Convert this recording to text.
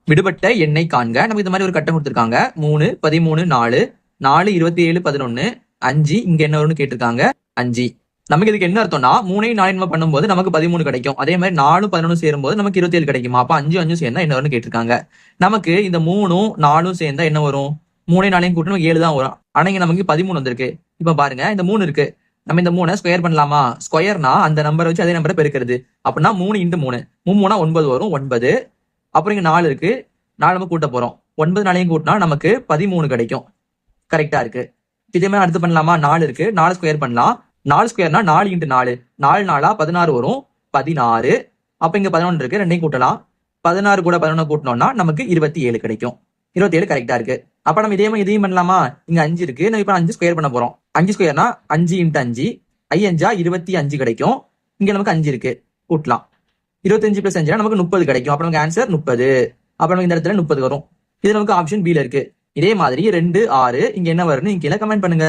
விடுபட்ட எண்ணை காண்க. நமக்கு இந்த மாதிரி ஒரு கட்டம் கொடுத்துருக்காங்க. 3, 13, 4, 4, 27, 11, 5. இங்க என்ன வரும்னு கேட்டிருக்காங்க 5. நமக்கு இதுக்கு என்ன அர்த்தம்னா 3 4 நம்ம பண்ணும்போது நமக்கு 13 கிடைக்கும். அதே மாதிரி 4 11 சேரும்போது நமக்கு 27 கிடைக்குமா? அப்ப 5 5 சேர்ந்தா என்ன வரும்னு கேட்டிருக்காங்க. நமக்கு இந்த 3 4 சேர்ந்தா என்ன வரும்? 3 4 கூட்டினா 7 தான் வரும். ஆனா இங்க நமக்கு 13 வந்திருக்கு. இப்ப பாருங்க இந்த 3 இருக்கு. நம்ம இந்த 3 ஸ்கொயர் பண்ணலாமா? ஸ்கொயர்னா அந்த நம்பரை வச்சு அதே நம்பரை பெருக்கிறது. அப்படின்னா 3 × 3 3 9 வரும். 9. அப்புறம் இங்க 4 இருக்கு. 4 நம்ம கூட்ட போறோம். 9 4 கூட்டினா நமக்கு 13 கிடைக்கும். கரெக்டா இருக்கு. இதே மாதிரி அடுத்து பண்ணலாமா? 4 இருக்கு. 4 ஸ்கொயர் பண்ணலாம். 4 ஸ்கொயர்னா 4 × 4 4 4 16 வரும். 16. அப்ப இங்க 11 இருக்கு. ரெண்டையும் கூட்டலாம். 16 கூட 11 கூட்டினோம்னா நமக்கு 27 கிடைக்கும். 27 கரெக்டா இருக்கு. அப்ப நம்ம இதே மாதிரி இதையும் பண்ணலாமா? இங்க 5 இருக்கு. நம்ம இப்ப 5 ஸ்கொயர் பண்ண போறோம். 5 ஸ்கொயர்னா 5 × 5 5 25 கிடைக்கும். இங்க நமக்கு 5 இருக்கு. கூட்டலாம். 25 + 5 நமக்கு 30 கிடைக்கும். அப்ப நமக்கு ஆன்சர் 30. அப்ப நமக்கு இந்த இடத்துல 30 வரும். இது நமக்கு ஆப்ஷன் B ல இருக்கு. இதே மாதிரி 2 6 இங்க என்ன வரும்னு கீழே கமெண்ட் பண்ணுங்க.